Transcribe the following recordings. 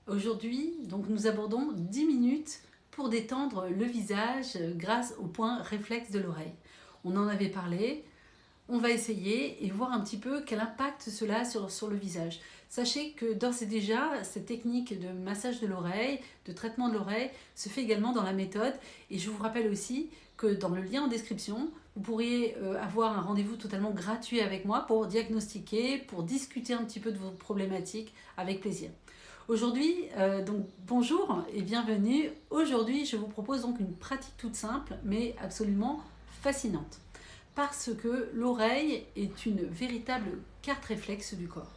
Aujourd'hui, donc, nous abordons 10 minutes pour détendre le visage grâce au point réflexe de l'oreille. On en avait parlé, on va essayer et voir un petit peu quel impact cela a sur le visage. Sachez que d'ores et déjà, cette technique de massage de l'oreille, de traitement de l'oreille, se fait également dans la méthode. Et je vous rappelle aussi que dans le lien en description, vous pourriez avoir un rendez-vous totalement gratuit avec moi pour diagnostiquer, pour discuter un petit peu de vos problématiques avec plaisir. Aujourd'hui, donc bonjour et bienvenue. Aujourd'hui, je vous propose donc une pratique toute simple mais absolument fascinante. Parce que l'oreille est une véritable carte réflexe du corps.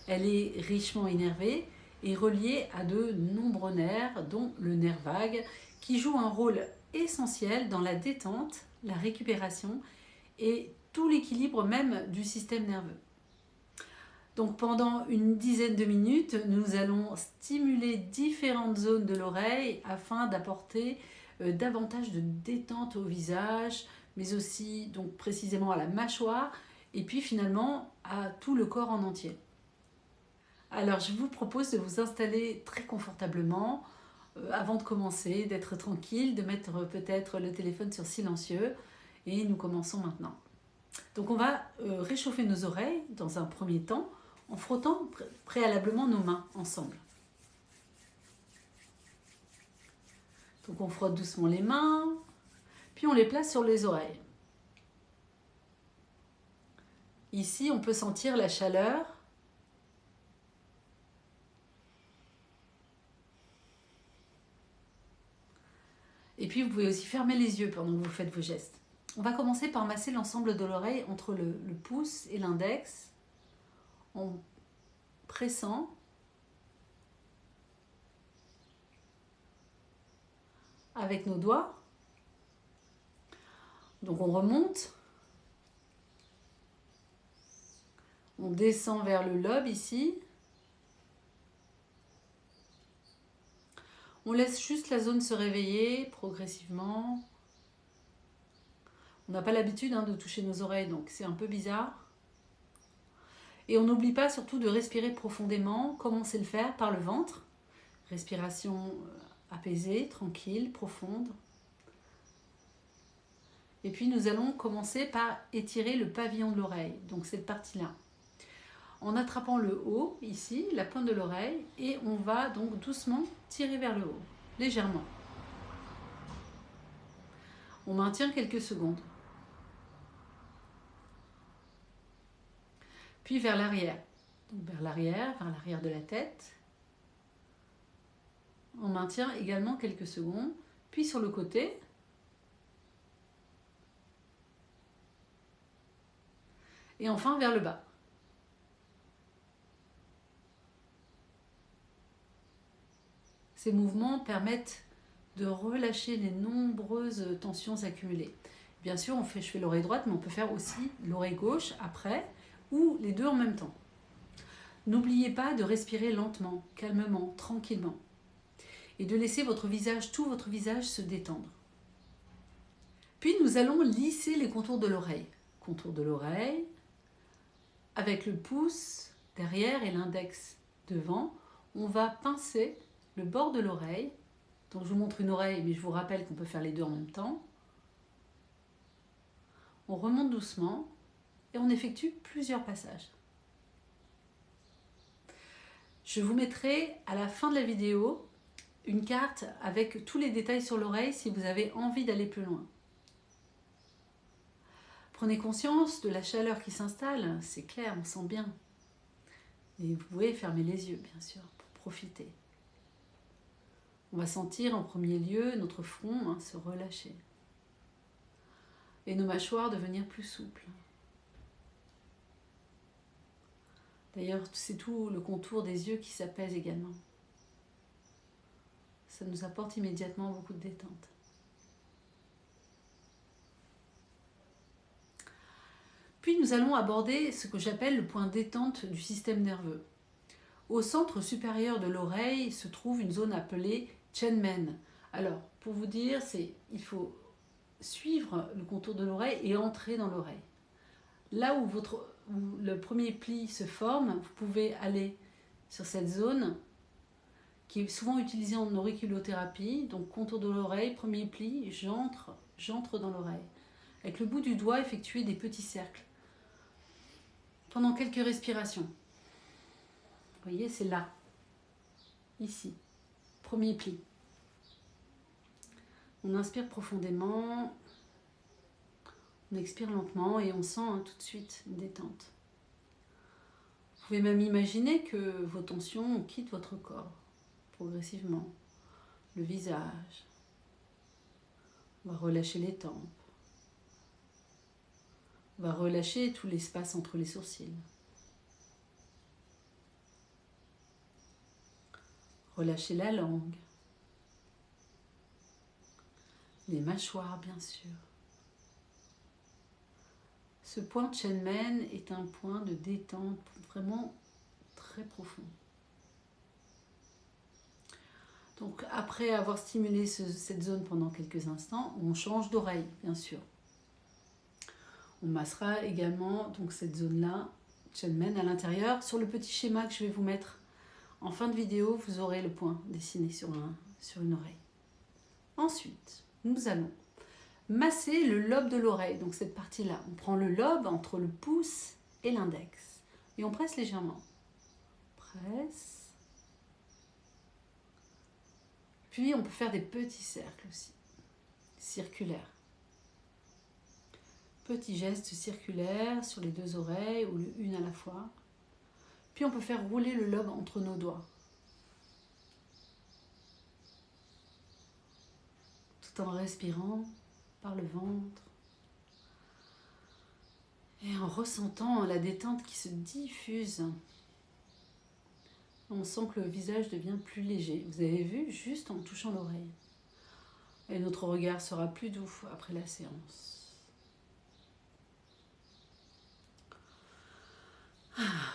Elle est richement innervée et reliée à de nombreux nerfs, dont le nerf vague, qui joue un rôle essentiel dans la détente, la récupération et tout l'équilibre même du système nerveux. Donc pendant une dizaine de minutes, nous allons stimuler différentes zones de l'oreille afin d'apporter davantage de détente au visage, mais aussi donc précisément à la mâchoire et puis finalement à tout le corps en entier. Alors je vous propose de vous installer très confortablement avant de commencer, d'être tranquille, de mettre peut-être le téléphone sur silencieux et nous commençons maintenant. Donc on va réchauffer nos oreilles dans un premier temps en frottant préalablement nos mains ensemble. Donc on frotte doucement les mains, puis on les place sur les oreilles. Ici, on peut sentir la chaleur. Et puis vous pouvez aussi fermer les yeux pendant que vous faites vos gestes. On va commencer par masser l'ensemble de l'oreille entre le pouce et l'index en pressant avec nos doigts. Donc on remonte, on descend vers le lobe ici. On laisse juste la zone se réveiller progressivement. On n'a pas l'habitude de toucher nos oreilles, donc c'est un peu bizarre. Et on n'oublie pas surtout de respirer profondément, comme on sait le faire par le ventre. Respiration apaisée, tranquille, profonde. Et puis nous allons commencer par étirer le pavillon de l'oreille, donc cette partie-là. En attrapant le haut, ici, la pointe de l'oreille, et on va donc doucement tirer vers le haut, légèrement. On maintient quelques secondes. Puis vers l'arrière. Donc vers l'arrière de la tête. On maintient également quelques secondes. Puis sur le côté. Et enfin vers le bas. Ces mouvements permettent de relâcher les nombreuses tensions accumulées. Bien sûr, je fais l'oreille droite, mais on peut faire aussi l'oreille gauche après, ou les deux en même temps. N'oubliez pas de respirer lentement, calmement, tranquillement, et de laisser tout votre visage se détendre. Puis nous allons lisser les contours de l'oreille. Contour de l'oreille, avec le pouce derrière et l'index devant, on va pincer le bord de l'oreille. Donc je vous montre une oreille, mais je vous rappelle qu'on peut faire les deux en même temps. On remonte doucement et on effectue plusieurs passages. Je vous mettrai à la fin de la vidéo une carte avec tous les détails sur l'oreille si vous avez envie d'aller plus loin. Prenez conscience de la chaleur qui s'installe, c'est clair, on sent bien. Et vous pouvez fermer les yeux, bien sûr, pour profiter. On va sentir en premier lieu notre front se relâcher et nos mâchoires devenir plus souples. D'ailleurs, c'est tout le contour des yeux qui s'apaise également. Ça nous apporte immédiatement beaucoup de détente. Puis nous allons aborder ce que j'appelle le point détente du système nerveux. Au centre supérieur de l'oreille se trouve une zone appelée Chenmen. Alors, pour vous dire, il faut suivre le contour de l'oreille et entrer dans l'oreille. Là où le premier pli se forme, vous pouvez aller sur cette zone qui est souvent utilisé en auriculothérapie. Donc contour de l'oreille, premier pli, j'entre dans l'oreille. Avec le bout du doigt, effectuer des petits cercles. Pendant quelques respirations. Vous voyez, c'est là. Ici. Premier pli. On inspire profondément. On expire lentement et on sent tout de suite une détente. Vous pouvez même imaginer que vos tensions quittent votre corps progressivement. Le visage. On va relâcher les tempes. On va relâcher tout l'espace entre les sourcils. Relâchez la langue. Les mâchoires, bien sûr. Ce point de Shenmen est un point de détente vraiment très profond. Donc après avoir stimulé cette zone pendant quelques instants, on change d'oreille, bien sûr. On massera également donc cette zone-là, Shenmen, à l'intérieur. Sur le petit schéma que je vais vous mettre en fin de vidéo, vous aurez le point dessiné sur une oreille. Ensuite, nous allons masser le lobe de l'oreille, donc cette partie-là. On prend le lobe entre le pouce et l'index et on presse légèrement. Presse. Puis on peut faire des petits cercles aussi, circulaires. Petits gestes circulaires sur les deux oreilles ou une à la fois. Puis on peut faire rouler le lobe entre nos doigts. Tout en respirant par le ventre. Et en ressentant la détente qui se diffuse. On sent que le visage devient plus léger. Vous avez vu, juste en touchant l'oreille. Et notre regard sera plus doux après la séance.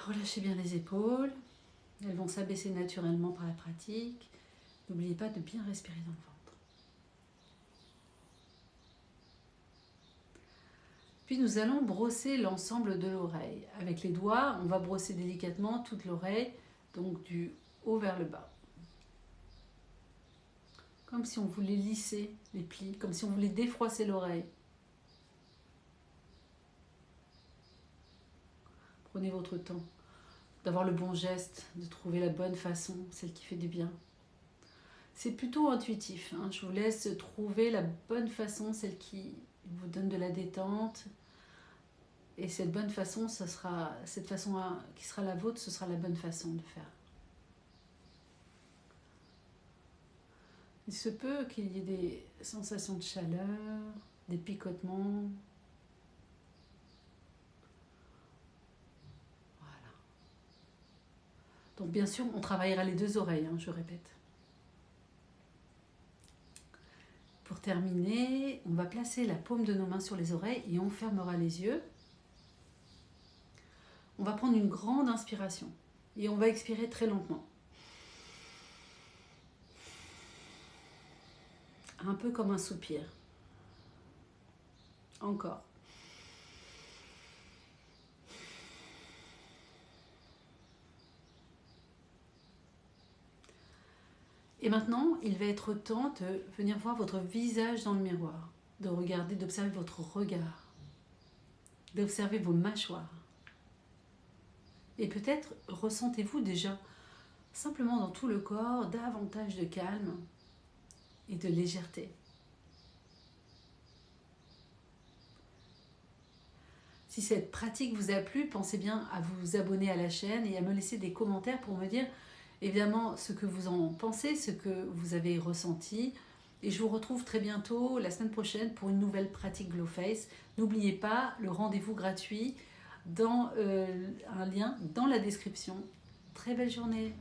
Relâchez bien les épaules. Elles vont s'abaisser naturellement par la pratique. N'oubliez pas de bien respirer dans le ventre. Puis nous allons brosser l'ensemble de l'oreille. Avec les doigts, on va brosser délicatement toute l'oreille, donc du haut vers le bas. Comme si on voulait lisser les plis, comme si on voulait défroisser l'oreille. Prenez votre temps d'avoir le bon geste, de trouver la bonne façon, celle qui fait du bien. C'est plutôt intuitif, hein. Je vous laisse trouver la bonne façon, celle qui vous donne de la détente. Et cette bonne façon, cette façon qui sera la vôtre, ce sera la bonne façon de faire. Il se peut qu'il y ait des sensations de chaleur, des picotements. Voilà. Donc bien sûr, on travaillera les deux oreilles, hein, je répète. Pour terminer, on va placer la paume de nos mains sur les oreilles et on fermera les yeux. On va prendre une grande inspiration et on va expirer très lentement. Un peu comme un soupir. Encore. Et maintenant, il va être temps de venir voir votre visage dans le miroir, de regarder, d'observer votre regard, d'observer vos mâchoires. Et peut-être ressentez-vous déjà, simplement dans tout le corps, davantage de calme et de légèreté. Si cette pratique vous a plu, pensez bien à vous abonner à la chaîne et à me laisser des commentaires pour me dire évidemment ce que vous en pensez, ce que vous avez ressenti. Et je vous retrouve très bientôt, la semaine prochaine, pour une nouvelle pratique Glowface. N'oubliez pas le rendez-vous gratuit dans un lien dans la description. Très belle journée!